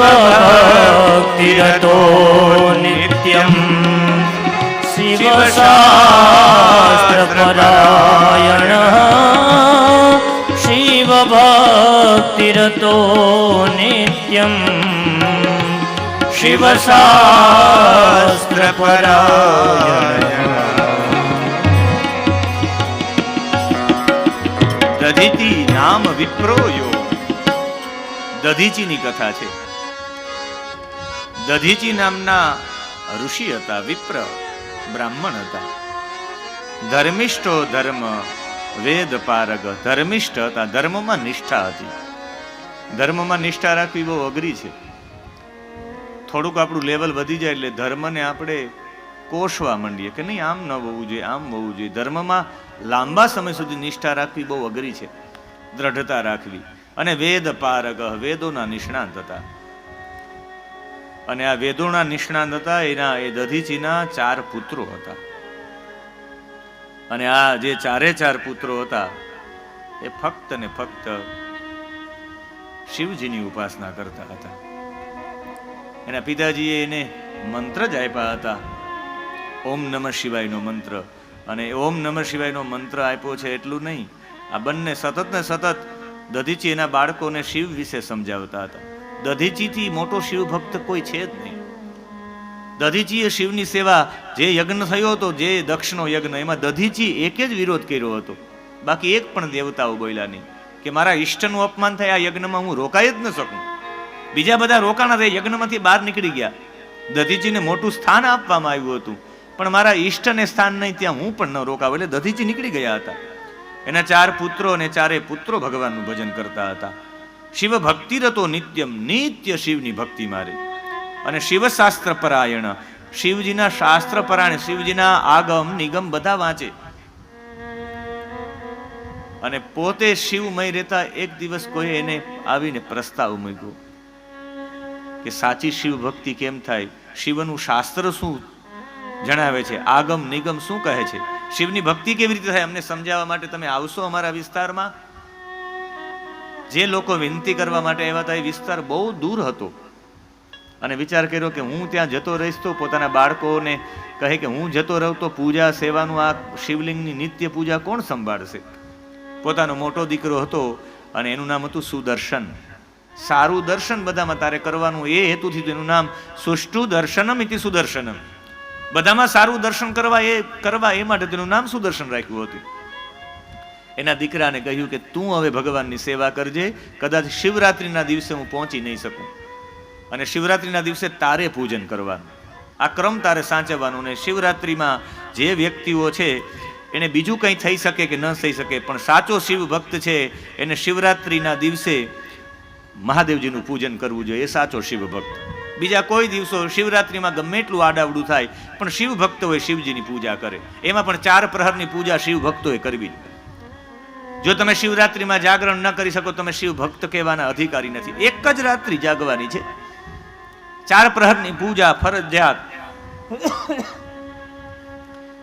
ભક્તિરતો નિત્યમ શિવશાસ્ત્રપરાયણ શિવભક્તિરતો નિત્યમ શિવશાસ્ત્રપરાયણ. દધીચી નામ વિપ્રોયો. દધીચીની કથા છે. દધીચી નામના ઋષિ હતા, વિપ્ર બ્રાહ્મણ હતા. ધર્મિષ્ઠો ધર્મ વેદ પારગ. ધર્મિષ્ઠ હતા, ધર્મમાં નિષ્ઠા હતી. ધર્મમાં નિષ્ઠા રાખવી બહુ અઘરી છે. થોડુંક આપણું લેવલ વધી જાય એટલે ધર્મને આપણે કોષવા માંડીએ કે નહીં, આમ ન હોવું જોઈએ, આમ હોવું જોઈએ. ધર્મમાં લાંબા સમય સુધી નિષ્ઠા રાખવી બહુ અઘરી છે, દ્રઢતા રાખવી. અને વેદ પારગ, વેદોના નિષ્ણાંત હતા. અને આ વેદોના નિષ્ણાંત હતા. એ દધીચીના 4 પુત્રો હતા. અને આ જે 4 પુત્રો હતા એ ફક્ત ને ફક્ત શિવજીની ઉપાસના કરતા હતા. એના પિતાજીએ એને મંત્ર જ આપ્યા હતા, ઓમ નમઃ શિવાયનો મંત્ર. અને ઓમ નમઃ શિવાયનો મંત્ર આપ્યો છે એટલું નહીં, આ બંને સતત ને સતત દધીચી એના બાળકોને શિવ વિશે સમજાવતા હતા. દધીચીથી મોટો શિવ ભક્ત કોઈ છે જ નહીં. દધીચીએ શિવની સેવા, જે યજ્ઞ થયો હતો, જે દક્ષનો યજ્ઞ, એમાં દધીચી એકે જ વિરોધ કર્યો હતો. બાકી એક પણ દેવતાઓ બોલ્યા નહીં કે મારા ઈષ્ટનું અપમાન થાય, આ યજ્ઞમાં હું રોકાઈ જ ન શકું. બીજા બધા રોકાણા થઈ, યજ્ઞમાંથી બહાર નીકળી ગયા. દધીચીને મોટું સ્થાન આપવામાં આવ્યું હતું, પણ મારા ઈષ્ટને સ્થાન નહીં, ત્યાં હું પણ ન રોકાવ. એટલે દધીચી નીકળી ગયા હતા. એના 4 પુત્રો અને 4 પુત્રો ભગવાનનું ભજન કરતા હતા. શિવ ભક્તિ રતો નિત્યમ, નિત્ય શિવની ભક્તિ મારે. અને શિવશાસ્ત્ર પરાયણ, શિવજીના શાસ્ત્ર પરાયણ, શિવજીના આગમ નિગમ બધા વાંચે. અને પોતે શિવમય રહેતા એક દિવસ કોઈ એને આવીને પ્રસ્તાવ મૂક્યો કે સાચી શિવ ભક્તિ કેમ થાય, શિવનું શાસ્ત્ર શું જણાવે છે, આગમ નિગમ શું કહે છે, શિવની ભક્તિ કેવી રીતે થાય, અમને સમજાવવા માટે તમે આવશો અમારા વિસ્તારમાં. જે લોકો વિનંતી કરવા માટે આવ્યા હતા એ વિસ્તાર બહુ દૂર હતો. અને વિચાર કર્યો કે હું ત્યાં જતો રહીશ તો પોતાના બાળકોને કહે કે હું જતો રહું તો પૂજા સેવાનું, આ શિવલિંગની નિત્ય પૂજા કોણ સંભાળશે. પોતાનો મોટો દીકરો હતો અને એનું નામ હતું સુદર્શન. સારું દર્શન બધામાં તારે કરવાનું, એ હેતુથી એનું નામ સુષ્ટુ દર્શનમ ઇતિ સુદર્શનમ. બધામાં સારું દર્શન કરવા એ માટે તેનું નામ સુદર્શન રાખ્યું હતું. એના દીકરાને કહ્યું કે તું હવે ભગવાનની સેવા કરજે, કદાચ શિવરાત્રિના દિવસે હું પહોંચી નહીં શકું, અને શિવરાત્રિના દિવસે તારે પૂજન કરવાનું, આ ક્રમ તારે સાચવવાનું. ને શિવરાત્રિમાં જે વ્યક્તિઓ છે એને બીજું કંઈ થઈ શકે કે ન થઈ શકે, પણ સાચો શિવ ભક્ત છે એને શિવરાત્રિના દિવસે મહાદેવજીનું પૂજન કરવું જોઈએ, એ સાચો શિવ ભક્ત. બીજા કોઈ દિવસો શિવરાત્રિમાં ગમે એટલું આડાવડું થાય, પણ શિવ ભક્ત હોય શિવજીની પૂજા કરે. એમાં પણ 4 પ્રહરની પૂજા શિવ ભક્તોએ કરવી. જો તમે શિવરાત્રિમાં જાગરણ ન કરી શકો, તમે શિવ ભક્ત કહેવાના અધિકારી નથી. એક જ રાત્રિ જાગવાની છે, 4 પ્રહરની પૂજા ફરજિયાત.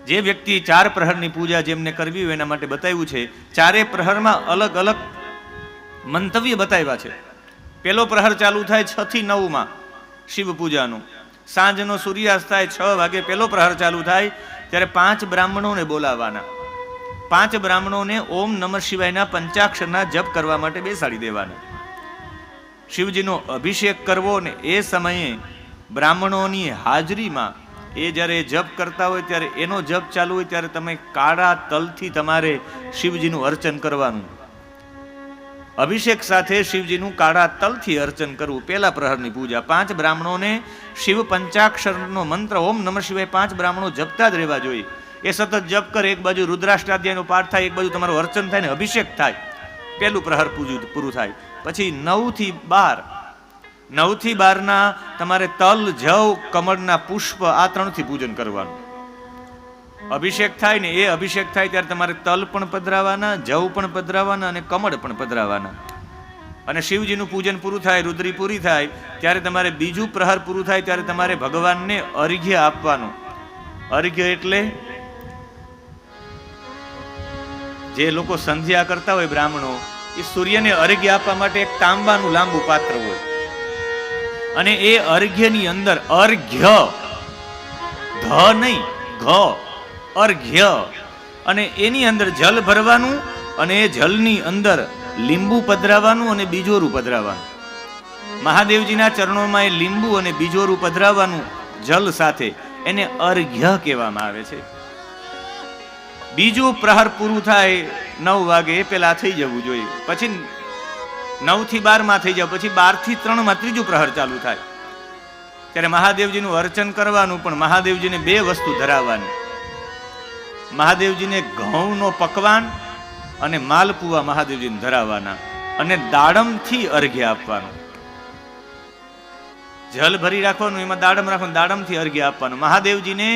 જે વ્યક્તિ 4 પ્રહરની પૂજા જેમને કરવી હોય એના માટે બતાવ્યું છે. 4 પ્રહરમાં અલગ અલગ મંતવ્ય બતાવ્યા છે. પહેલો પ્રહર ચાલુ થાય 6 થી 9 માં શિવ પૂજાનું. સાંજનો સૂર્યાસ્ત થાય 6 વાગે પહેલો પ્રહર ચાલુ થાય, ત્યારે 5 બ્રાહ્મણોને બોલાવવાના. 5 બ્રાહ્મણોને ઓમ નમઃ શિવાયના પંચાક્ષરના જપ કરવા માટે બેસાડી દેવાના. શિવજીનો અભિષેક કરવો, ને એ સમયે બ્રાહ્મણોની હાજરીમાં એ જ્યારે જપ કરતા હોય ત્યારે એનો જપ ચાલુ હોય ત્યારે તમે કાળા તલથી તમારે શિવજીનું અર્ચન કરવાનું. અભિષેક સાથે શિવજીનું કાળા તલથી અર્ચન કરવું. પહેલા પ્રહરની પૂજા 5 બ્રાહ્મણોને શિવ પંચાક્ષરનો મંત્ર ઓમ નમઃ શિવાય 5 બ્રાહ્મણો જપતા જ રહેવા જોઈએ. એ સતત જપ કરે, એક બાજુ રુદ્રાષ્ટાધ્યાયનો પાઠ થાય, એક બાજુ તમારું અર્ચન થાય ને અભિષેક થાય. પહેલું પ્રહર પૂરું થાય. પછી 9 થી 12 તમારે તલ, જવ, કમળના પુષ્પ આ 3થી પૂજન કરવાનું. અભિષેક થાય ને, એ અભિષેક થાય ત્યારે તમારે તલ પણ પધરાવાના, જવ પણ પધરાવાના અને કમળ પણ પધરાવાના. અને શિવજીનું પૂજન પૂરું થાય, રુદ્રી પૂરી થાય ત્યારે તમારે બીજું પ્રહર પૂરું થાય ત્યારે તમારે ભગવાનને અર્ઘ્ય આપવાનું. અર્ઘ્ય એટલે જે લોકો સંધ્યા કરતા હોય બ્રાહ્મણો, એ સૂર્યને અર્ઘ્ય આપવા માટે એક તાંબાનું લાંબુ પાત્ર હોય અને એ અર્ઘ્યની અંદર અર્ઘ્ય, ધ નહીં ઘ, અર્ઘ્ય, અને એની અંદર જલ ભરવાનું અને એ જલની અંદર લીંબુ પધરાવવાનું અને બીજોરું પધરાવવાનું. મહાદેવજીના ચરણોમાં એ લીંબુ અને બીજોરું પધરાવવાનું જલ સાથે, એને અર્ઘ્ય કહેવામાં આવે છે. બીજું પ્રહર પૂરું થાય 9 વાગે એ પેલા થઈ જવું જોઈએ, પછી 9 થી 12 થઈ જાય, પછી 12 થી 3 ત્રીજું પ્રહર ચાલુ થાય. ત્યારે મહાદેવજીનું અર્ચન કરવાનું, પણ મહાદેવજીને 2 વસ્તુ ધરાવવાની. મહાદેવજીને ઘઉંનો પકવાન અને માલપુઆ મહાદેવજીને ધરાવવાના, અને દાડમથી અર્ઘ્ય આપવાનું. જલ ભરી રાખવાનું, એમાં દાડમ રાખવાનું, દાડમથી અર્ઘ્ય આપવાનું. મહાદેવજીને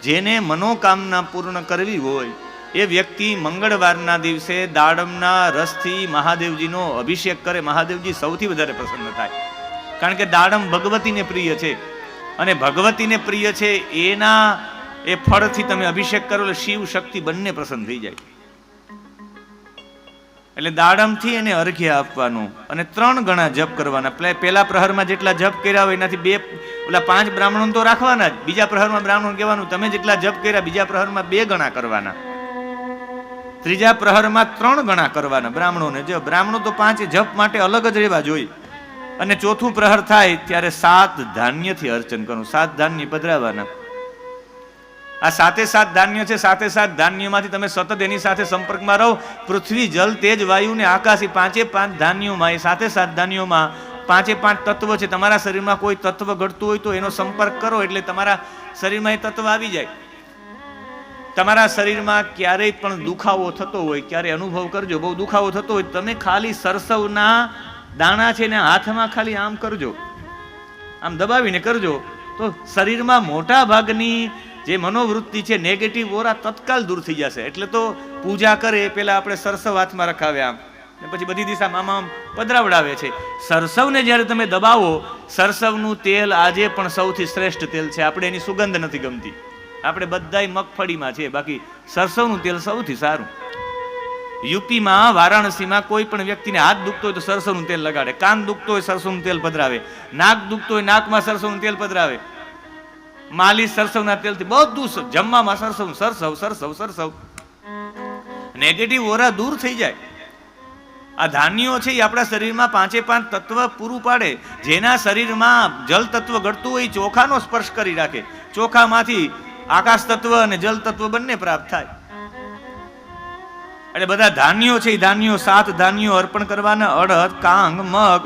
જેને મનોકામના પૂર્ણ કરવી હોય એ વ્યક્તિ મંગળવારના દિવસે દાડમના રસથી મહાદેવજીનો અભિષેક કરે. મહાદેવજી સૌથી વધારે પ્રસન્ન થાય, કારણ કે દાડમ ભગવતીને પ્રિય છે, અને ભગવતીને પ્રિય છે એના એ ફળથી તમે અભિષેક કરો એટલે શિવ શક્તિ બંને પ્રસન્ન થઈ જાય. એટલે દાડમથી એને અર્ઘ્ય આપવાનું, અને 3 ગણા જપ કરવાના. પહેલા પ્રહરમાં જેટલા જપ કર્યા હોય એનાથી 5 બ્રાહ્મણો તો રાખવાના જ. બીજા પ્રહરમાં બ્રાહ્મણ કહેવાનું તમે જેટલા જપ કર્યા બીજા પ્રહરમાં 2 ગણા કરવાના. ત્રીજા પ્રહરમાં 3 ગણા કરવાના બ્રાહ્મણોને. જો બ્રાહ્મણો તો 5 જપ માટે અલગ જ રહેવા જોઈએ. અને ચોથું પ્રહર થાય ત્યારે 7 ધાન્યથી અર્ચન કરવું, 7 ધાન્ય પધરાવાના. આ 7 ધાન્ય છે. 7 ધાન્યમાંથી તમે સતત એની સાથે સંપર્કમાં રહો. પૃથ્વી, જલ, તેજ, વાયુ ને આકાશ, 5 ધાન્યોમાં, એ 7 ધાન્યોમાં 5 તત્વ છે. તમારા શરીરમાં કોઈ તત્વ ઘટતું હોય તો એનો સંપર્ક કરો, એટલે તમારા શરીરમાં એ તત્વ આવી જાય. તમારા શરીરમાં ક્યારેય પણ દુખાવો થતો હોય, ક્યારે અનુભવ કરજો, બહુ દુખાવો થતો હોય, તમે ખાલી સરસવના દાણા છે ને હાથમાં ખાલી આમ કરજો, આમ દબાવીને કરજો, તો શરીરમાં મોટા ભાગની જે મનોવૃત્તિ છે, નેગેટિવ ઓરા તત્કાલ દૂર થઈ જશે. એટલે તો પૂજા કરે પેલા આપણે સરસવ હાથમાં રખાવે આમ, પછી બધી દિશામાં આમ પધરાવડાવે છે. સરસવને જ્યારે તમે દબાવો, સરસવનું તેલ આજે પણ સૌથી શ્રેષ્ઠ તેલ છે. આપણે એની સુગંધ નથી ગમતી, આપણે બધાય મગફળીમાં છે, બાકી સરસવનું તેલ સૌથી સારું. યુપીમાં, વારાણસીમાં કોઈ પણ વ્યક્તિને હાથ દુખતો હોય તો સરસવનું તેલ લગાડે, કાન દુખતો હોય સરસવનું તેલ પધરાવે, નાક દુખતો હોય નાકમાં સરસવનું તેલ પધરાવે, માલિશ સરસવના તેલથી, બધું જમવામાં સરસવ. નેગેટિવ ઓરા દૂર થઈ જાય. આ ધાન્યો છે એ આપણા શરીરમાં 5 તત્વ પૂરું પાડે. જેના શરીરમાં જલ તત્વ ઘટતું હોય ચોખાનો સ્પર્શ કરી રાખે, ચોખામાંથી આકાશ તત્વ અને જલ તત્વ બંને પ્રાપ્ત થાય. એટલે બધા ધાન્યો છે એ ધાન્યો 7 ધાન્યો અર્પણ કરવાના. અડદ, કાંગ, મગ,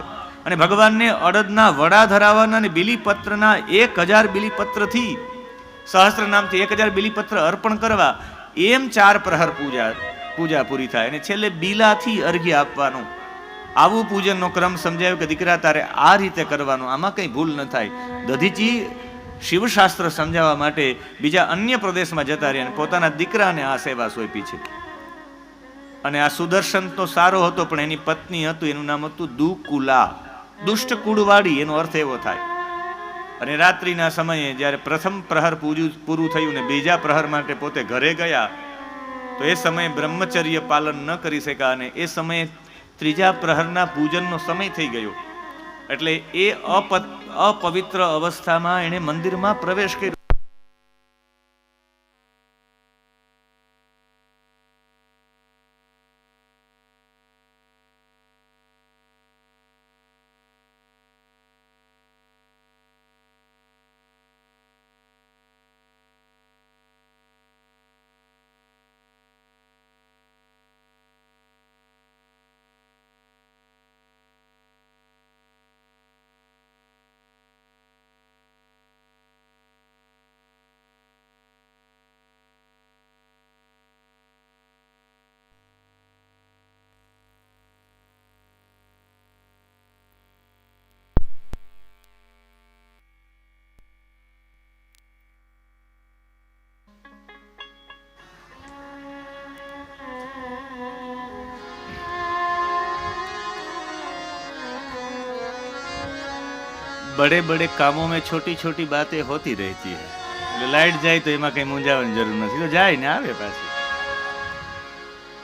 અને ભગવાનને અડદના વડા ધરાવવાના, અને બીલીપત્રના 1000 બીલીપત્રથી, સહસ્ત્ર નામથી 1000 બીલીપત્ર અર્પણ કરવા. એમ 4 પ્રહર પૂજા પૂરી થાય, અને છેલ્લે બીલાથી અર્ઘ્ય આપવાનું. આવું પૂજનનો ક્રમ સમજાયો કે દીકરા તારે આ રીતે કરવાનું, આમાં કંઈ ભૂલ ન થાય. દધીચી શિવશાસ્ત્ર સમજાવવા માટે બીજા અન્ય પ્રદેશમાં જતા રહ્યા, અને પોતાના દીકરાને આ સેવા સોંપી છે. અને આ સુદર્શન તો સારો હતો, પણ એની પત્ની હતું, એનું નામ હતું દુકુલા, દુષ્ટ કુળવાળી, એનો અર્થ એવો થાય. અને રાત્રિના સમયે જ્યારે પ્રથમ પ્રહર પૂરું થયું ને બીજા પ્રહર માટે પોતે ઘરે ગયા, તો એ સમયે બ્રહ્મચર્ય પાલન ન કરી શક્યા, અને એ સમયે ત્રીજા પ્રહરના પૂજનનો સમય થઈ ગયો. એટલે એ અપવિત્ર અવસ્થામાં એણે મંદિરમાં પ્રવેશ કર્યો. बड़े बड़े कामों में छोटी छोटी बातें होती रहती है. लाइट जाए तो एમાં કઈ મૂંઝાવાની જરૂર નથી, તો જાય ને આવે પાછી.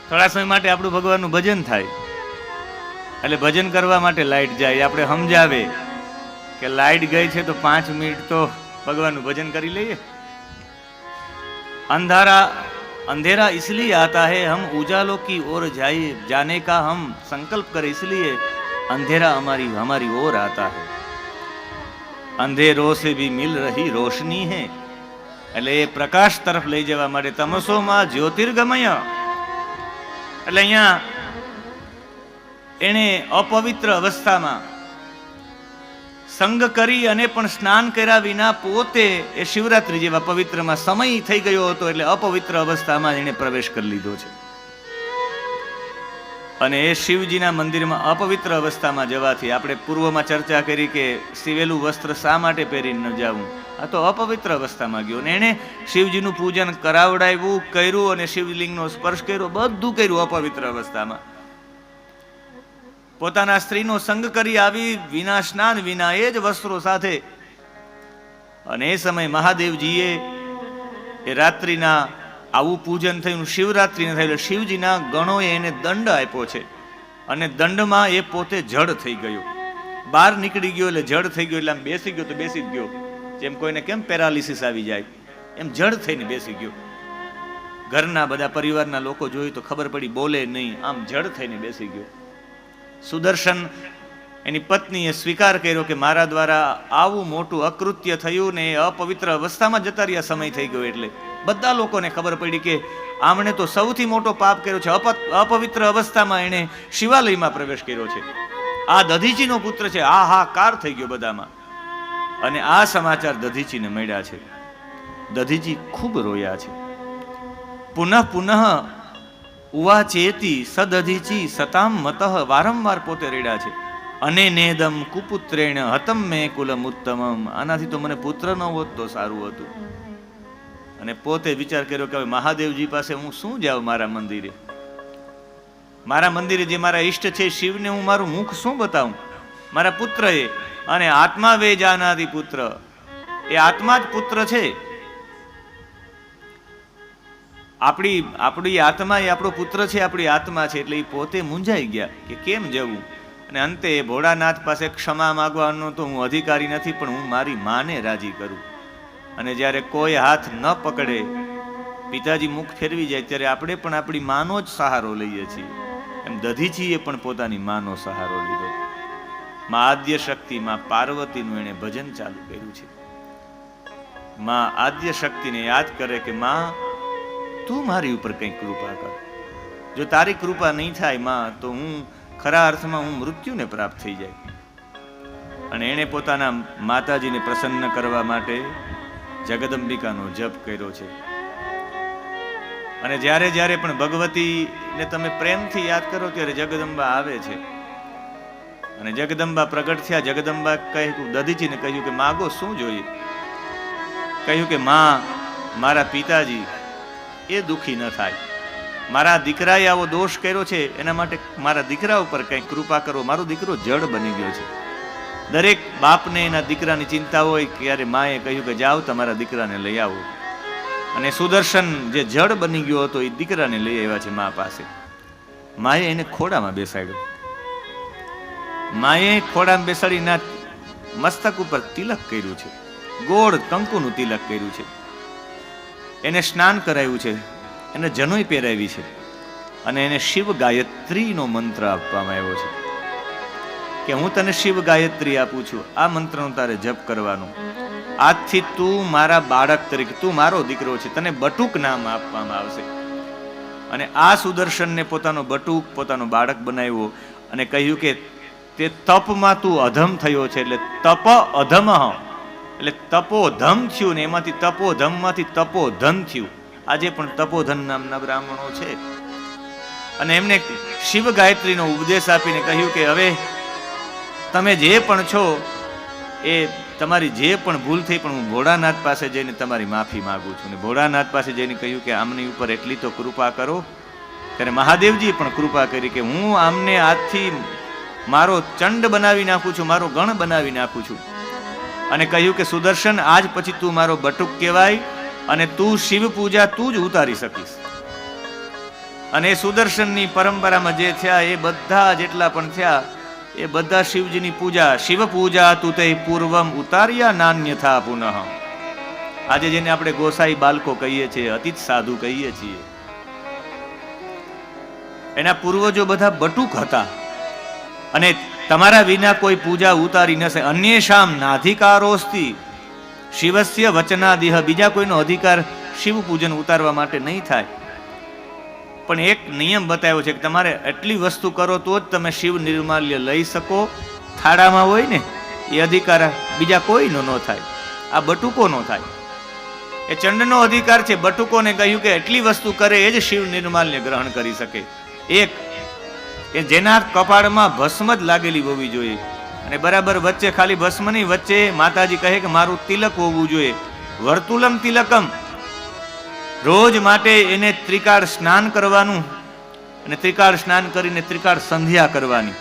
થોડા સમય માટે આપણું ભગવાનનું ભજન થાય, એટલે ભજન કરવા માટે લાઇટ જાય, આપણે સમજાવે કે લાઈટ ગઈ છે તો 5 મિનિટ તો ભગવાનનું ભજન કરી લઈએ. अंधेरा इसलिए आता है हम उजालों की ओर जाने का हम संकल्प करें, इसलिए अंधेरा हमारी ओर आता है. अंधेरों से भी मिल रही रोशनी है. એટલે એ પ્રકાશ તરફ લઈ જવા માટે તમસોમાં જ્યોતિર્ગમય. એટલે અહીંયા એને અપવિત્ર અવસ્થામાં સંગ કરી અને પણ સ્નાન કર્યા વિના પોતે એ શિવરાત્રી જેવા પવિત્રમાં સમય થઈ ગયો હતો, એટલે અપવિત્ર અવસ્થામાં એને પ્રવેશ કરી લીધો છે. અને એ શિવજીના મંદિરમાં અપવિત્ર અવસ્થામાં જવાથી આપણે પૂર્વમાં ચર્ચા કરી કે સીવેલું વસ્ત્ર શા માટે પહેરીને ન જવું, આ તો અપવિત્ર અવસ્થામાં ગયો. ને એને શિવજીનું પૂજન કરાવડાવ્યું, કર્યું અને શિવલિંગનો સ્પર્શ કર્યો, બધું કર્યું અપવિત્ર અવસ્થામાં. પોતાના સ્ત્રીનો સંગ કરી આવી વિના સ્નાન વિના એ જ વસ્ત્રો સાથે. અને એ સમય મહાદેવજીએ એ રાત્રિના આવું પૂજન થયું, શિવરાત્રિને થયેલું, શિવજીના ગણોએ એને દંડ આપ્યો છે. અને દંડમાં એ પોતે જડ થઈ ગયો, બહાર નીકળી ગયો, એટલે જડ થઈ ગયો. એટલે આમ બેસી ગયો તો બેસી જ ગયો, જેમ કોઈને કેમ પેરાલિસિસ આવી જાય એમ જડ થઈને બેસી ગયો. ઘરના બધા પરિવારના લોકો જોયું તો ખબર પડી, બોલે નહીં, આમ જડ થઈને બેસી ગયો. સુદર્શન એની પત્નીએ સ્વીકાર કર્યો કે મારા દ્વારા આવું મોટું અકૃત્ય થયું ને અપવિત્ર અવસ્થામાં જતા રહ્યા સમય થઈ ગયો. એટલે બધા લોકોને ખબર પડી કે આમણે તો સૌથી મોટો પાપ કર્યો છે, અપવિત્ર અવસ્થામાં એણે શિવાલયમાં પ્રવેશ કર્યો છે, આ દધીચીનો પુત્ર છે. આ હાહાકાર થઈ ગયો બધામાં. અને આ સમાચાર દધીચીને મળ્યા છે. દધીચી ખૂબ રોયા છે. પુનઃ પુનઃ ઉવાચેતી સદધીચી સતામ મતઃ, વારંવાર પોતે રેડ્યા છે. અને નેદમ કુપુત્રેણ હતમ મે કુલમ ઉત્તમમ, આનાથી તો મને પુત્ર ન હોત તો સારું હતું. અને પોતે વિચાર કર્યો કે હવે મહાદેવજી પાસે હું શું જાઉં, મારા મંદિરે જે મારા ઈષ્ટ છે શિવને હું મારું મુખ શું બતાવું, મારા પુત્ર એ. અને આત્મા વે જાનાદિ પુત્ર, એ આત્મા જ પુત્ર છે. આપણી આત્મા એ આપણો પુત્ર છે, આપણી આત્મા છે. એટલે એ પોતે મૂંઝાઈ ગયા કે કેમ જવું. અને અંતે ભોળાનાથ પાસે ક્ષમા માંગવાનો તો હું અધિકારી નથી, પણ હું મારી માને રાજી કરું. અને જ્યારે કોઈ હાથ ન પકડે, પિતાજી મુખ ફેરવી જાય, ત્યારે આપણે પણ આપણી માનો જ સહારો લઈએ છીએ. એમ દધીચીએ પણ પોતાની માનો સહારો લીધો. માં આદ્ય શક્તિ, માં પાર્વતીનું એને ભજન ચાલુ કર્યું છે. માં આદ્ય શક્તિને યાદ કરે કે માં તું મારી ઉપર કંઈક કૃપા કર. જો તારી કૃપા નહીં થાય માં, તો હું ખરા અર્થમાં હું મૃત્યુને પ્રાપ્ત થઈ જાય. અને એણે પોતાના માતાજીને પ્રસન્ન કરવા માટે જગદંબિકાનો જપ કર્યો છે. અને જ્યારે જ્યારે પણ ભગવતીને તમે પ્રેમથી યાદ કરો ત્યારે જગદંબા આવે છે. અને જગદંબા પ્રગટ થયા. જગદંબા કહ્યું, દધીચીને કહ્યું કે માગો શું જોઈએ. કહ્યું કે માં, મારા પિતાજી એ દુઃખી ન થાય, મારા દીકરાએ આવો દોષ કર્યો છે, એના માટે મારા દીકરા ઉપર કંઈક કૃપા કરો. મારો દીકરો જડ બની ગયો છે. દરેક બાપને એના દીકરાની ચિંતા હોય. ત્યારે માએ કહ્યું કે જાઓ તમારા દીકરાને લઈ આવો. અને સુદર્શન જે જડ બની ગયો હતો એ દીકરાને લઈ આવ્યા છે મા પાસે. માએ એને ખોડામાં બેસાડ્યો. માએ ખોડામાં બેસાડીના મસ્તક ઉપર તિલક કર્યું છે, ગોળ કંકુનું તિલક કર્યું છે. એને સ્નાન કરાવ્યું છે, એને જનોઈ પહેરાવી છે. અને એને શિવ ગાયત્રીનો મંત્ર આપવામાં આવ્યો છે કે હું તને શિવ ગાયત્રી આપું છું, આ મંત્રનો તારે જપ કરવાનો. આજથી તું મારા બાળક તરીકે, તું મારો દીકરો છે, તને બટુક નામ આપવામાં આવશે. અને આ સુદર્શનને પોતાનો બટુક, પોતાનો બાળક બનાવ્યો. અને કહ્યું કે તે તપમાં તું અધમ થયો છે, એટલે તપ અધમ, એટલે તપોધમ થયું ને એમાંથી તપોધમમાંથી તપોધન થયું. આજે પણ તપોધન નામના બ્રાહ્મણો છે. અને એમને શિવ ગાયત્રીનો ઉપદેશ આપીને કહ્યું કે હવે તમે જે પણ છો એ તમારી જે પણ ભૂલ થઈ, પણ હું ભોળાનાથ પાસે જઈને તમારી માફી માંગુ છું. અને ભોળાનાથ પાસે જઈને કહ્યું કે આમની ઉપર એટલી તો કૃપા કરો. ત્યારે મહાદેવજીએ પણ કૃપા કરી કે હું આમને આજથી મારો ચંડ બનાવી નાખું છું, મારો ગણ બનાવી નાખું છું. અને કહ્યું કે સુદર્શન, આજ પછી તું મારો બટુક કહેવાય અને તું શિવ પૂજા તું જ ઉતારી શકીશ. અને સુદર્શનની પરંપરામાં જે થયા એ બધા જેટલા પણ થયા એ બધા શિવજીની પૂજા, શિવ પૂજા તુતે પૂર્વમ ઉતાર્યા નાન્યથા પુનઃ. આજે જેને આપણે ગોસાઈ બાલકો કહીએ છીએ, અતિત સાધુ કહીએ છીએ, એના પૂર્વજો બધા બટુક હતા. અને તમારા વિના કોઈ પૂજા ઉતારી ન શકે. અન્યેષામ નાધિકારોસ્તિ શિવસ્ય વચનાદિહ. બીજા કોઈનો અધિકાર શિવ પૂજન ઉતારવા માટે નહીં થાય. પણ એક નિયમ બતાવ્યો છે કે તમારે એટલી વસ્તુ કરો તો જ તમે શિવ નિર્માલ્ય લઈ શકો. થાળામાં હોય ને એ અધિકાર બીજા કોઈનો ન થાય, આ બટુકો નો થાય. એ ચંડનો અધિકાર છે. બટુકોને કહ્યું કે એટલી વસ્તુ કરે એ જ શિવ નિર્માલ્ય ગ્રહણ કરી શકે. એક એ જેના કપાળમાં ભસ્મ જ લાગેલી હોવી જોઈએ, અને બરાબર વચ્ચે ખાલી ભસ્મ નહીં, વચ્ચે માતાજી કહે કે મારું તિલક હોવું જોઈએ. વર્તુલમ તિલકમ. રોજ માટે એને ત્રિકાળ સ્નાન કરવાનું, અને ત્રિકાળ સ્નાન કરીને ત્રિકાળ સંધ્યા કરવાની.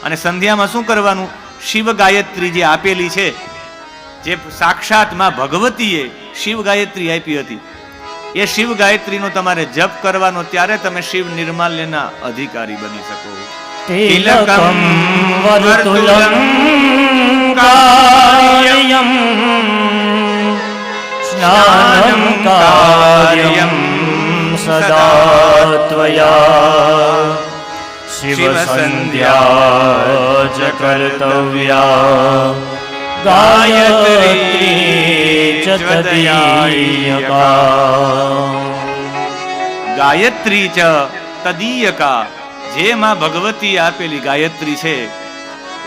અને સંધ્યામાં શું કરવાનું? શિવ ગાયત્રી જે આપેલી છે, જે સાક્ષાત માં ભગવતીએ શિવ ગાયત્રી આપી હતી, એ શિવ ગાયત્રીનો તમારે જપ કરવાનો. ત્યારે તમે શિવ નિર્માલ્યના અધિકારી બની શકો. તિલકમ વર્તુલમ કાયમ સ્નાનમ કાર્યમ સદા ત્વયા શિવ સંધ્યા ચ કર્તવ્યા ગાયત્રી ચ તદીયકા. ગાયત્રી ચ તદીયકા. જે માં ભગવતી આપેલી ગાયત્રી છે,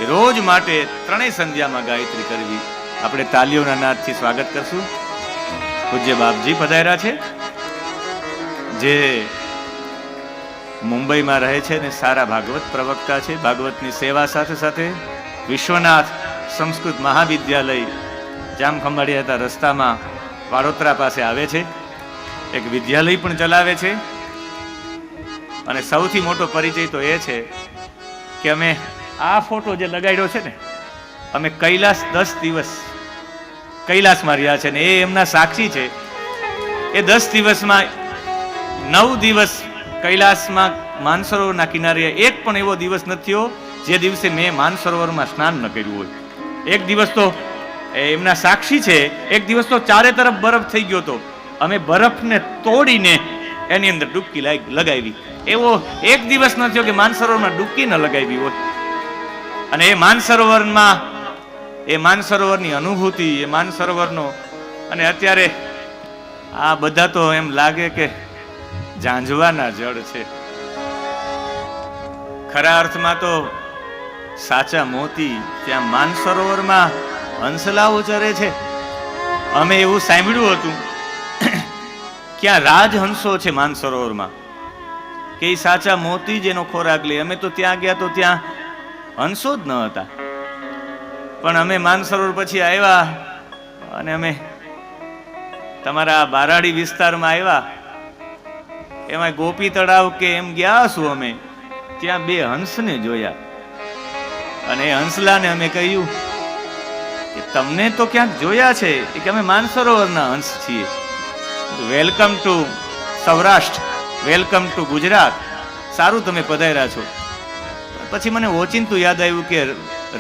એ રોજ માટે ત્રણેય સંધ્યામાં ગાયત્રી કરવી. આપણે તાલીઓના નાદથી સ્વાગત કરશું. પૂજ્ય બાપજી પધાર્યા છે, જે મુંબઈમાં રહે છે ને સારા ભાગવત પ્રવક્તા છે. ભાગવતની સેવા સાથે સાથે વિશ્વનાથ સંસ્કૃત મહાવિદ્યાલય જામખંભાળિયા રસ્તામાં વાડોદરા પાસે આવે છે, એક વિદ્યાલય પણ ચલાવે છે. અને સૌથી મોટો પરિચય તો એ છે કે અમે આ ફોટો જે લગાડ્યો છે ને, અમે કૈલાસ 10 દિવસ કૈલાસમાં રહ્યા છે, ને એ એમના સાક્ષી છે. એ 10 દિવસમાં 9 દિવસ કૈલાસમાં માનસરોવરના કિનારે એક પણ એવો દિવસ નથી થયો જે દિવસે મેં માનસરોવરમાં સ્નાન ન કર્યું હોય. એક દિવસ તો એમના સાક્ષી છે, એક દિવસ તો ચારે તરફ બરફ થઈ ગયો હતો. અમે બરફને તોડીને એની અંદર ડૂબકી લગાવી. એવો એક દિવસ ન થયો કે માનસરોવરમાં ડૂબકી ન લગાવી હોય. અને એ માનસરોવરની અનુભૂતિ, એ માનસરોવરનો, અને અત્યારે આ બધા તો એમ લાગે કે ઝાંઝવાના જળ છે. ખરા અર્થમાં તો સાચા મોતી ત્યાં માનસરોવરમાં હંસલાઓ ચરે છે. અમે એવું સાંભળ્યું હતું ક્યાં રાજહંસો છે માનસરોવરમાં, કે એ સાચા મોતી જ એનો ખોરાક લે. અમે તો ત્યાં ગયા તો ત્યાં હંસો જ ન હતા. પણ અમે માનસરોવર પછી આવ્યા અને અમે તમારા બારાડી વિસ્તારમાં આવ્યા, એમાં ગોપી તળાવ કે એમ ગયા છું અમે, ત્યાં 2 હંસને જોયા. અને એ હંસલાને અમે કહ્યું કે તમને તો ક્યાંક જોયા છે, કે અમે માનસરોવરના હંસ છીએ. Welcome to Saurashtra, welcome to Gujarat, સારું તમે પધાર્યા છો. પછી મને ઓચિંતું યાદ આવ્યું કે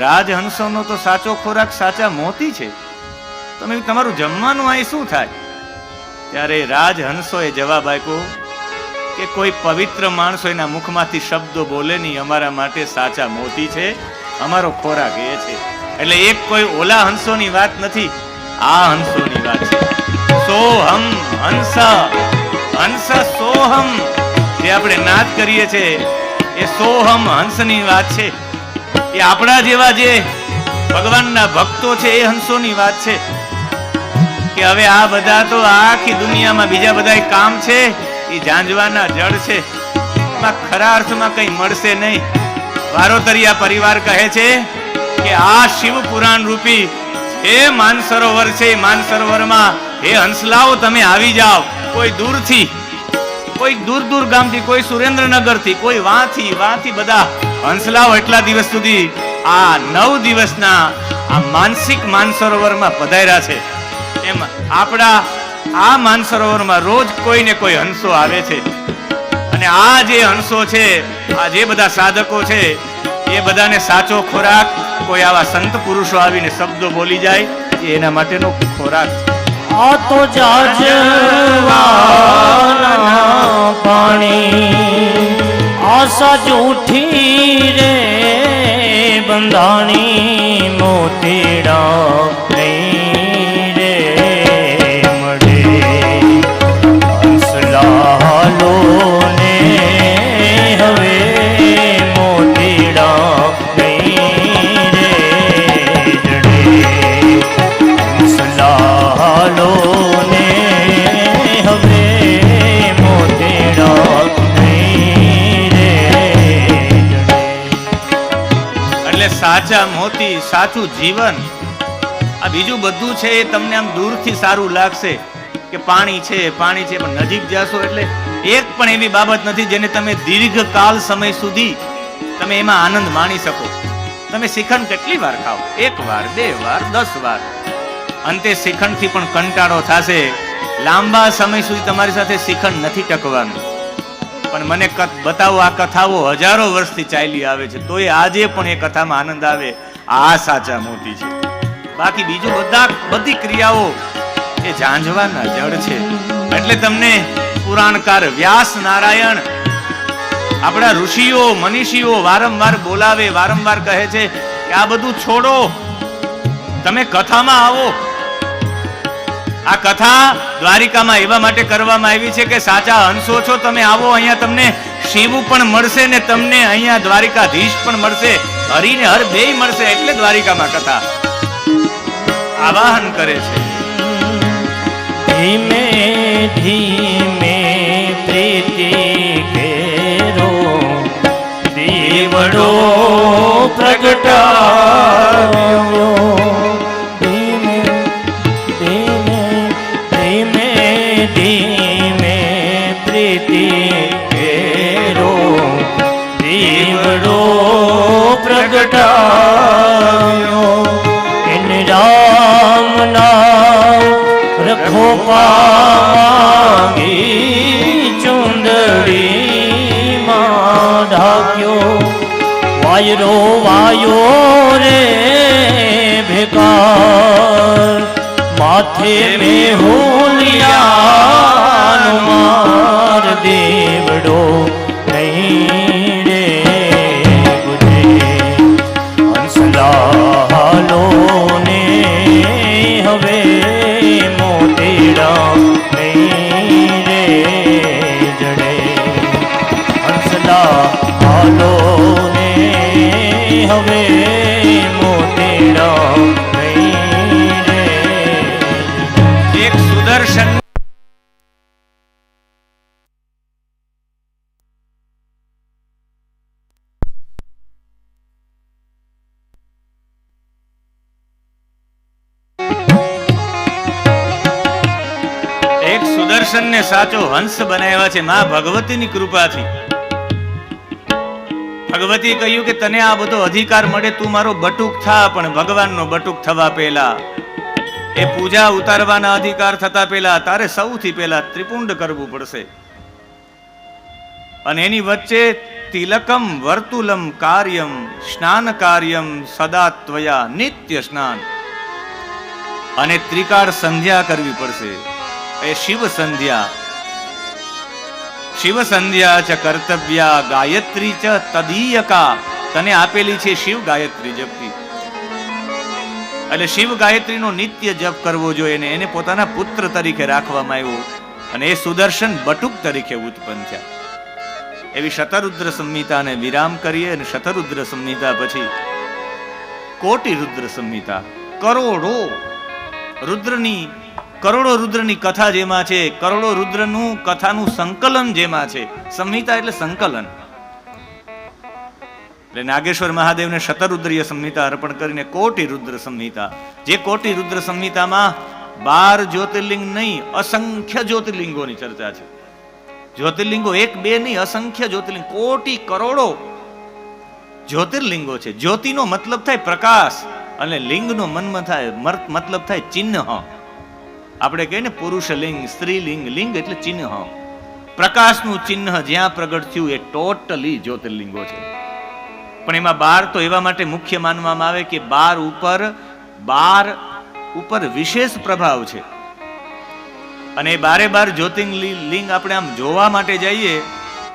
રાજહંસોનો તો સાચો ખોરાક સાચા મોતી છે, તમે તમારું જમવાનું અહીં શું થાય? ત્યારે રાજહંસોએ જવાબ આપ્યો કે કોઈ પવિત્ર માણસો એના મુખમાંથી શબ્દો બોલે નહીં, અમારા માટે સાચા મોતી છે, અમારો ખોરાક એ છે. એટલે એક કોઈ ઓલા હંસોની વાત નથી, આ હંસોની વાત છે. સોહમ હંસ, હંસ સોહમ, જે આપણે નાદ કરીએ છીએ એ સોહમ હંસની વાત છે. એ આપણા જેવા જે ભગવાનના ભક્તો છે એ હંસોની વાત છે. કે હવે આ બધા તો આખી દુનિયામાં બીજા બધા કામ છે, એ ઝાંઝવાના જળ છે, એમાં ખરા અર્થમાં કંઈ મળશે નહીં. વારોતરિયા પરિવાર કહે છે કે આ શિવ પુરાણ રૂપી એ માનસરોવર છે, માનસરોવરમાં હે હંસલાઓ તમે આવી જાઓ. કોઈ દૂરથી, કોઈ દૂર દૂર ગામથી, કોઈ સુરેન્દ્રનગરથી, કોઈ વાથી બધા હંસલાઓ એટલા દિવસ સુધી આ 9 દિવસના આ માનસિક માનસરોવરમાં પધાર્યા છે. એમ આપણા આ માનસરોવરમાં રોજ કોઈ ને કોઈ હંસો આવે છે. અને આ જે હંસો છે, આ જે બધા સાધકો છે, એ એ બધાને સાચો ખોરાક કોઈ આવા સંત પુરુષો આવીને શબ્દો બોલી જાય એ એના માટેનો ખોરાક છે. આ તો જાજવાના પાણી આશા જૂઠી રે બંધાણી મોતીડા નહીં રે મળે હંસલાલો ને હવે મોતીડા નહીં રે જડે હંસલાલો ને હવે મોતીડા નહીં રે જડે. એટલે સાચા મોતી, સાચું જીવન. આ બીજું બધું છે એ તમને આમ દૂરથી સારું લાગશે કે પાણી છે પાણી છે, પણ નજીક જાશો એટલે એક પણ એવી બાબત નથી જેને તમે દીર્ઘકાલ સમય સુધી તમે એમાં આનંદ માણી શકો. તમે શ્રીખંડ કેટલી વાર ખાઓ? 1 વાર, 2 વાર, 10 વાર. અંતે શ્રીખંડથી પણ કંટાળો થશે. લાંબા સમય સુધી તમારી સાથે શ્રીખંડ નથી ટકવાનું. પણ મને બતાવો, આ કથાઓ હજારો વર્ષથી ચાલી આવે છે, તોય આજે પણ એ કથામાં આનંદ આવે. આ સાચા મોતી છે. બાકી બીજું બધી ક્રિયાઓ એ ઝાંઝવાના જળ છે. એટલે તમને પુરાણકાર વ્યાસ નારાયણ, આપણા ઋષિઓ મનીષીઓ વારંવાર બોલાવે, વારંવાર કહે છે કે આ બધું છોડો, તમે કથામાં આવો. આ કથા દ્વારિકામાં એવા માટે કરવામાં આવી છે કે સાચા હંસો છો, તમે આવો, અહીંયા તમને શિવ પણ મળશે ને તમને અહીંયા દ્વારિકાધીશ પણ મળશે, હરિ ને હર બેય મળશે. એટલે દ્વારિકામાં કથા આવાહન કરે છે. ધીમે ધીમે પ્રીતિ કેરો દીવડો પ્રગટાવ્યો. ધીમે ધીમે ધીમે ધીમે પ્રીતિ કેરો દીવડો પ્રગટાવ્યો. ઇન રામ નામ રખો પાગી ચુંદડી માં ઢાક્યો. વાયરો વાયો રે ભેકાર માથે મેહુલિયા માર દેવડો નહીં રે ગુજે. હંસલાલો ને હવે મોતીડા નહીં રે જડે. હંસલાલો ને હવે મોતીડા નહીં રે. એક સુદર્શન સુદર્શનને સાચો હંસ બનાવ્યા છે માં ભગવતીની કૃપાથી. ભગવતી કહ્યું કે તને આ બધો અધિકાર મળે, તું મારો બટુક થા, પણ ભગવાનનો બટુક થવા પહેલા, એ પૂજા ઉતારવાના અધિકાર થતા પહેલા તારે સૌથી પહેલા ત્રિપુંડ કરવું પડશે. અને એની વચ્ચે તિલકમ વર્તુલમ કાર્યમ સ્નાન કાર્યમ સદા ત્વયા નિત્ય સ્નાન, અને ત્રિકાળ સંધ્યા કરવી પડશે. એ શિવ સંધ્યા. શિવ સંધ્યા ચ કર્તવ્યા ગાયત્રી ચ તદીયકા, તને આપેલી છે શિવ ગાયત્રી જપતી. એટલે શિવ ગાયત્રીનો નિત્ય જપ કરવો જોઈએ ને એને પોતાના પુત્ર તરીકે રાખવામાં આવ્યો, અને એ સુદર્શન બટુક તરીકે ઉત્પન્ન થયા. એવી શતરુદ્ર સંહિતાને વિરામ કરીએ, અને શતરુદ્ર સંહિતા પછી કોટી રુદ્ર સંહિતા. કરોડો રુદ્રની કથા જેમાં છે, કરોડો રુદ્રનું કથાનું સંકલન જેમાં છે. સંહિતા એટલે સંકલન. એટલે નાગેશ્વર મહાદેવને શતરુદ્રીય સંહિતા અર્પણ કરીને કોટી રુદ્ર સંહિતા, જે કોટી રુદ્ર સંહિતામાં 12 જ્યોતિર્લિંગ નહીં, અસંખ્ય જ્યોતિર્લિંગોની ચર્ચા છે. જ્યોતિર્લિંગો 1 2 નહીં, અસંખ્ય જ્યોતિર્લિંગ, કોટી કરોડો જ્યોતિર્લિંગો છે. જ્યોતિનો મતલબ થાય પ્રકાશ, અને લિંગનો મતલબ થાય ચિહ્ન. આપણે કહીએ ને પુરુષ લિંગ, સ્ત્રીલિંગ, લિંગ એટલે ચિહ્ન. પ્રકાશનું ચિહ્ન જ્યાં પ્રગટ થયું એ ટોટલી જ્યોતિર્લિંગો છે. પણ એમાં 12 તો એવા માટે મુખ્ય માનવામાં આવે કે 12 ઉપર વિશેષ પ્રભાવ છે. અને 12 જ્યોતિર્લિંગ આપણે આમ જોવા માટે જઈએ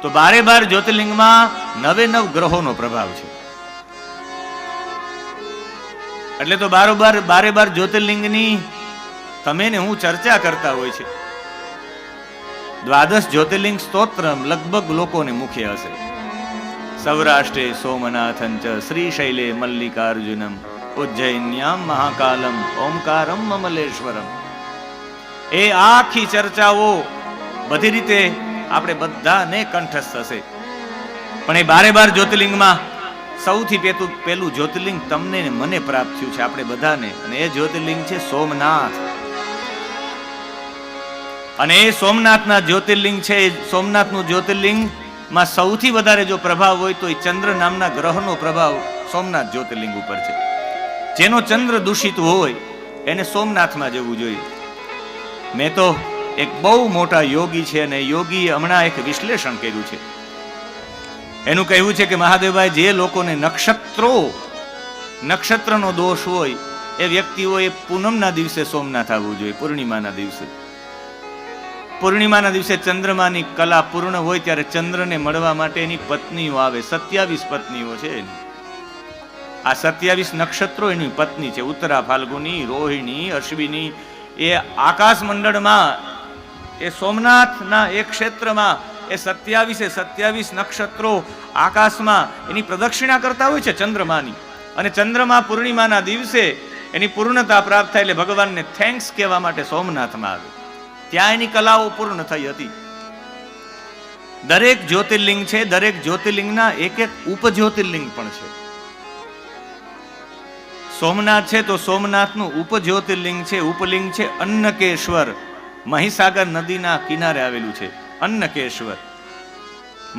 તો 12 જ્યોતિર્લિંગમાં 9 ગ્રહોનો પ્રભાવ છે. એટલે તો 12 જ્યોતિર્લિંગની તમે ને હું ચર્ચા કરતા હોય છે. 12 જ્યોતિર્લિંગ સ્તોત્ર લગભગ લોકોને મુખે હશે. સૌરાષ્ટ્રે સોમનાથં ચ શ્રીશૈલે મલ્લિકાર્જુનમ ઉજ્જૈન્યામ મહાકાલમ ઓમકારમ મમલેશ્વરમ. એ આખી ચર્ચાઓ બધી રીતે આપણે બધાને કંઠસ્થ હશે. પણ એ 12 જ્યોતિર્લિંગમાં સૌથી પહેલું જ્યોતિર્લિંગ તમને ને મને પ્રાપ્ત થયું છે, આપણે બધાને, અને એ જ્યોતિર્લિંગ છે સોમનાથ. અને એ સોમનાથના જ્યોતિર્લિંગ છે, સોમનાથનું જ્યોતિર્લિંગ માં સૌથી વધારે જો પ્રભાવ હોય તો એ ચંદ્ર નામના ગ્રહનો પ્રભાવ સોમનાથ જ્યોતિર્લિંગ ઉપર છે. જેનો ચંદ્ર દૂષિત હોય એને સોમનાથમાં જવું જોઈએ. મેં તો એક બહુ મોટા યોગી છે અને યોગીએ હમણાં એક વિશ્લેષણ કર્યું છે. એનું કહેવું છે કે મહાદેવભાઈ, જે લોકોને નક્ષત્રનો દોષ હોય એ વ્યક્તિઓએ પૂનમના દિવસે સોમનાથ આવવું જોઈએ. પૂર્ણિમાના દિવસે ચંદ્રમાની કલા પૂર્ણ હોય ત્યારે ચંદ્રને મળવા માટે એની પત્નીઓ આવે. 27 પત્નીઓ છે એની. આ 27 નક્ષત્રો એની પત્ની છે. ઉત્તરા, ફાલ્ગુની, રોહિણી, અશ્વિની. એ આકાશ મંડળમાં એ સોમનાથના એક ક્ષેત્રમાં એ 27 નક્ષત્રો આકાશમાં એની પ્રદક્ષિણા કરતા હોય છે ચંદ્રમાની. અને ચંદ્રમા પૂર્ણિમાના દિવસે એની પૂર્ણતા પ્રાપ્ત થાય એટલે ભગવાનને થેન્ક્સ કહેવા માટે સોમનાથમાં આવે. ત્યાં એની કલાઓ પૂર્ણ થઈ હતી. દરેક જ્યોતિર્લિંગ છે, દરેક જ્યોતિર્લિંગના એક ઉપજ્યોતિર્લિંગ પણ છે. સોમનાથ છે તો સોમનાથનું ઉપજ્યોતિર્લિંગ છે, ઉપલિંગ છે અન્નકેશ્વર. મહીસાગર નદીના કિનારે આવેલું છે અન્નકેશ્વર.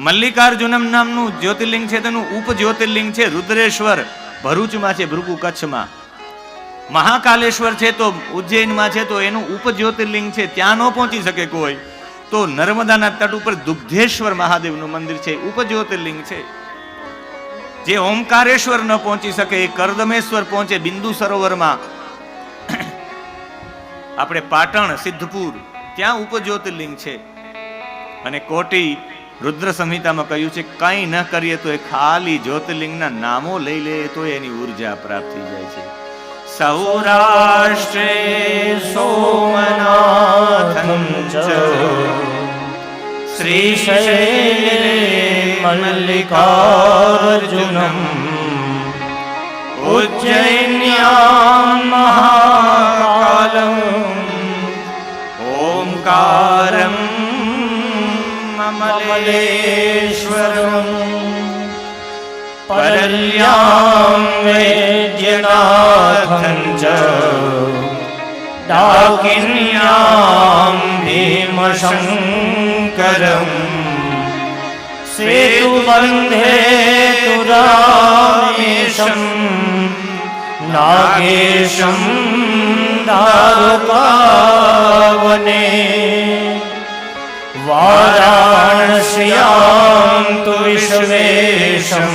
મલ્લિકાર્જુનમ નામનું જ્યોતિર્લિંગ છે, તેનું ઉપજ્યોતિર્લિંગ છે રુદ્રેશ્વર. ભરૂચમાં છે, ભૃગુ કચ્છમાં. મહાકાલેશ્વર છે તો ઉજ્જૈનમાં છે તો એનું ઉપજ્યોતિર્લિંગ છે. ત્યાં ન પહોંચી શકે કોઈ તો નર્મદાના તટ ઉપર દુગ્ધેશ્વર મહાદેવનું મંદિર છે, ઉપજ્યોતિર્લિંગ છે. જે ઓમકારેશ્વર ન પહોંચી શકે એ કરદમેશ્વર પહોંચે બિંદુ સરોવરમાં. આપણે પાટણ, સિદ્ધપુર, ત્યાં ઉપજ્યોતિર્લિંગ છે. અને કોટી રુદ્ર સંહિતામાં કહ્યું છે કંઈ ન કરીએ તો એ ખાલી જ્યોતિર્લિંગના નામો લઈ લે તો એની ઉર્જા પ્રાપ્ત થઈ જાય છે. સૌરાષ્ટ્રે સોમનાથં ચ શ્રીશૈલે મલ્લિકાર્જુનમ ઉજ્જૈન્યામ મહાકાલમ ઓમકારમ મમલેશ્વરમ પરલ્યામ વૈદ્યનાથં ચ ડાકિન્યામ ભીમશંકરમ સેતુબંધે તુરામેશમ નાગેશમ દારુકાવને વારાણસ્યામ તુ વિશ્વેશમ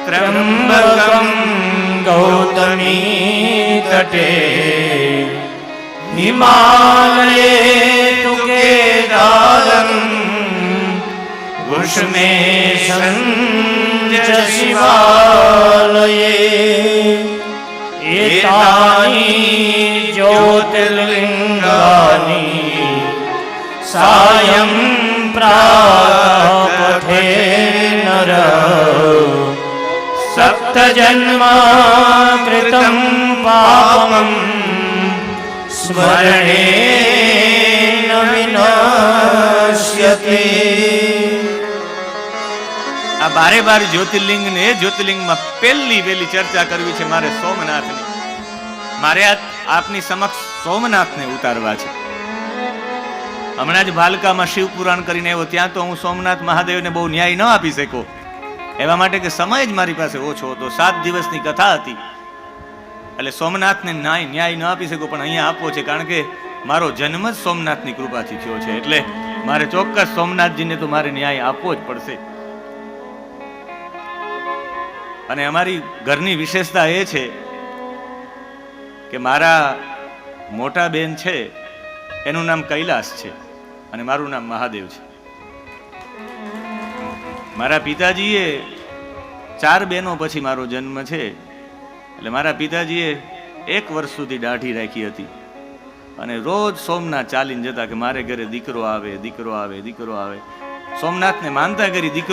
ત્રંબકમ ગૌતમી તટે હિમાલયે તુ કેદારમ ઉષ્મેશં ચ શિવાલયે એતાની જ્યોતિર્લિંગાની સાયં પ્રાપઠે નર સપ્તજન્મા કૃતં પાપમ સ્મરણેન વિનશ્યતે. આ 12 જ્યોતિર્લિંગ ને જ્યોતિર્લિંગમાં પહેલી ચર્ચા કરવી છે મારે સોમનાથની. મારે આપની સમક્ષ સોમનાથને ઉતારવા છે. હમણાં જ ભાલકામાં શિવ પુરાણ કરીને આવ્યો. ત્યાં તો હું સોમનાથ મહાદેવને બહુ ન્યાય ન આપી શક્યો, એવા માટે કે સમય જ મારી પાસે ઓછો હતો. 7 દિવસની કથા હતી એટલે સોમનાથને ન્યાય ન આપી શક્યો. પણ અહીંયા આપવો છે કારણ કે મારો જન્મ જ સોમનાથની કૃપાથી થયો છે. એટલે મારે ચોક્કસ સોમનાથજીને તો મારે ન્યાય આપવો જ પડશે. અને અમારી ઘરની વિશેષતા એ છે કે મારા મોટા બેન છે એનું નામ કૈલાસ છે અને મારું નામ મહાદેવ છે. મારા પિતાજીએ 4 બહેનો પછી મારો જન્મ છે, એટલે મારા પિતાજીએ 1 વર્ષ સુધી દાઢી રાખી હતી અને રોજ સોમનાથ ચાલીને જતા કે મારે ઘરે દીકરો આવે, દીકરો આવે, દીકરો આવે. સોમનાથને માનતા કરી દીકરો